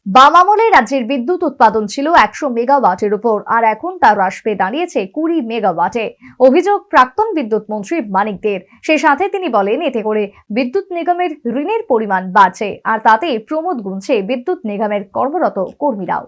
বাম আমলে রাজ্যের বিদ্যুৎ উৎপাদন ছিল 100 মেগাওয়াটের উপর, আর এখন তা হ্রাস পেয়ে দাঁড়িয়েছে 20 মেগাওয়াটে। অভিযোগ প্রাক্তন বিদ্যুৎ মন্ত্রী মানিক দের। সেই সাথে তিনি বলেন, এতে করে বিদ্যুৎ নিগমের ঋণের পরিমাণ বাড়ছে, আর তাতে প্রমোদ গুনছে বিদ্যুৎ নিগমের কর্মরত কর্মীরাও।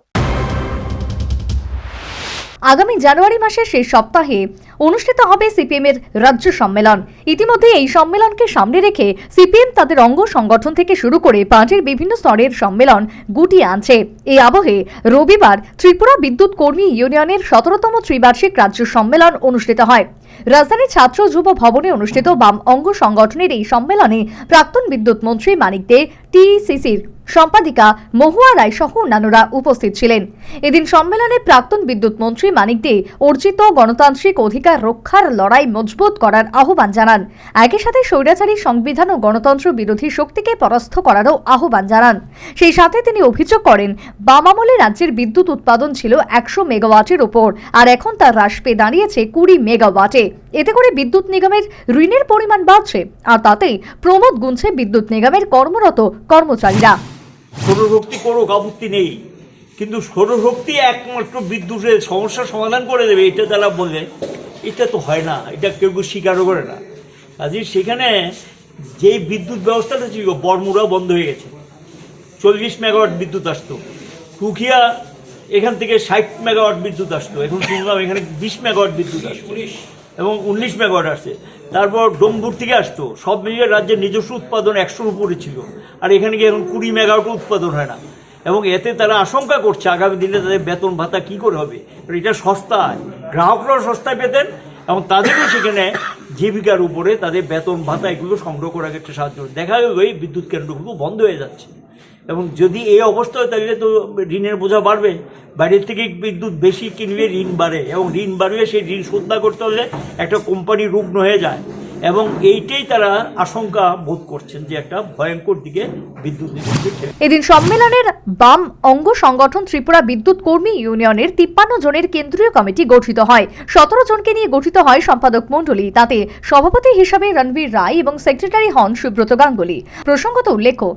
আগামী জানুয়ারি মাসের শেষ সপ্তাহে অনুষ্ঠিত হবে সিপিএম এর রাজ্য সম্মেলন। ইতিমধ্যে এই সম্মেলনকে সামনে রেখে সিপিএম তাদের অঙ্গ সংগঠন থেকে শুরু করে পার্টির বিভিন্ন স্তরের সম্মেলন গুটিয়ে আনছে। এই আবহে রবিবার ত্রিপুরা বিদ্যুৎ কর্মী ইউনিয়নের 17তম ত্রিবার্ষিক রাজ্য সম্মেলন অনুষ্ঠিত হয়। রাজধানীর ছাত্র যুব ভবনে অনুষ্ঠিত বাম অঙ্গ সংগঠনের এই সম্মেলনে প্রাক্তন বিদ্যুৎ মন্ত্রী মানিক দে, টিইসিসির সম্পাদিকা মহুয়া রায় সহ অন্যান্যরা উপস্থিত ছিলেন। এদিন সম্মেলনে প্রাক্তন বিদ্যুৎ মন্ত্রী মানিক দে অর্জিত গণতান্ত্রিক অধিকার রক্ষার লড়াই মজবুত করার আহ্বান জানান। একই সাথে স্বৈরাচারী সংবিধান ও গণতন্ত্র বিরোধী শক্তিকে পরাস্ত করারও আহ্বান জানান। সেই সাথে তিনি অভিযোগ করেন, বাম আমলে রাজ্যের বিদ্যুৎ উৎপাদন ছিল 100 মেগাওয়াটের উপর, আর এখন তা হ্রাস পেয়ে দাঁড়িয়েছে 20 মেগাওয়াটে। এতে করে বিদ্যুৎ নিগমের ঋণের পরিমাণ বাড়ছে, আর তাতেই প্রমোদ গুনছে বিদ্যুৎ নিগমের কর্মরত কর্মচারীরা। সৌরশক্তি কোনো আপত্তি নেই, কিন্তু সৌরশক্তি একমাত্র বিদ্যুতের সমস্যার সমাধান করে দেবে এটা যারা বললে, এটা তো হয় না, এটা কেউ স্বীকারও করে না। কাজে সেখানে যে বিদ্যুৎ ব্যবস্থাটা ছিল বড়মুড়া বন্ধ হয়ে গেছে। 40 মেগাওয়াট বিদ্যুৎ আসতো, টুকিয়া এখান থেকে 60 মেগাওয়াট বিদ্যুৎ আসতো, এখন শুনলাম এখানে 20 মেগাওয়াট বিদ্যুৎ আসতো এবং 19 মেগাওয়াট আসছে। তারপর ডোমপুর থেকে আসতো। সব মিলিয়ে রাজ্যের নিজস্ব উৎপাদন 100-র উপরে ছিল, আর এখানে গিয়ে এখন 20 মেগাওয়াট উৎপাদন হয় না। এবং এতে তারা আশঙ্কা করছে আগামী দিনে তাদের বেতন ভাতা কি করে হবে। এটা সস্তায়, গ্রাহকরাও সস্তায় পেতেন এবং তাদেরও সেখানে জীবিকার উপরে তাদের বেতন ভাতা এগুলো সংগ্রহ করার একটা সাহায্য। দেখা গেল এই বিদ্যুৎ কেন্দ্রগুলো বন্ধ হয়ে যাচ্ছে, এবং যদি এই অবস্থা হয় তাহলে তো ঋণের বোঝা বাড়বে। বাইরের থেকে বিদ্যুৎ বেশি কিনলে ঋণ বাড়ে, এবং ঋণ বাড়লে সেই ঋণ শোধ না করতে হলে একটা কোম্পানি রুগ্ন হয়ে যায়, এবং এইটাই তারা আশঙ্কা বোধ করছেন যে একটা ভয়ঙ্কর দিকে বিদ্যুৎ নিগম। এদিন সম্মেলনের বাম অঙ্গ সংগঠন ত্রিপুরা বিদ্যুৎ কর্মী ইউনিয়নের 53 জনের কেন্দ্রীয় কমিটি গঠিত হয়। 17 জনকে নিয়ে গঠিত হয় সম্পাদক মণ্ডলী। তাতে সভাপতি হিসাবে রণবীর রায় এবং সেক্রেটারি হন সুব্রত গাঙ্গুলি। প্রসঙ্গত উল্লেখ্য,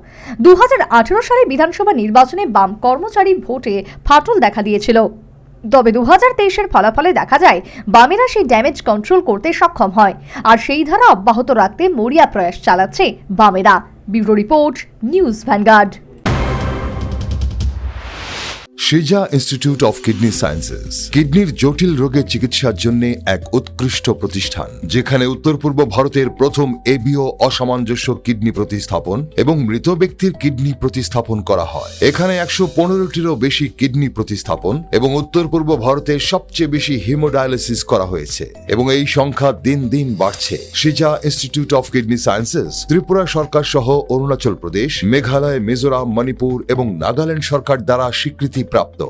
2018 সালে বিধানসভা নির্বাচনে বাম কর্মচারী ভোটে ফাটল দেখা দিয়েছিল। তবে 2023-এর ফলাফলে দেখা যায় বামেরা সেই ড্যামেজ কন্ট্রোল করতে সক্ষম হয়, আর সেই ধারা অব্যাহত রাখতে মরিয়া প্রয়াস চালাচ্ছে বামেরা। Bureau report, news vanguard. সিজা ইনস্টিটিউট অফ কিডনি সায়েন্সেস কিডনির জটিল রোগের চিকিৎসার জন্য এক উৎকৃষ্ট প্রতিষ্ঠান, যেখানে উত্তর পূর্ব ভারতের প্রথম এবিও অসামঞ্জস্য কিডনি প্রতিস্থাপন এবং মৃত ব্যক্তির কিডনি প্রতিস্থাপন করা হয়। এখানে 115টিরও বেশি কিডনি প্রতিস্থাপন এবং উত্তর পূর্ব ভারতের সবচেয়ে বেশি হিমোডায়ালিসিস করা হয়েছে, এবং এই সংখ্যা দিন দিন বাড়ছে। সিজা institute of kidney sciences Tripura সরকার সহ অরুণাচল প্রদেশ, মেঘালয়, মিজোরাম, মণিপুর এবং নাগাল্যান্ড সরকার দ্বারা স্বীকৃতি প্রাপ্ত।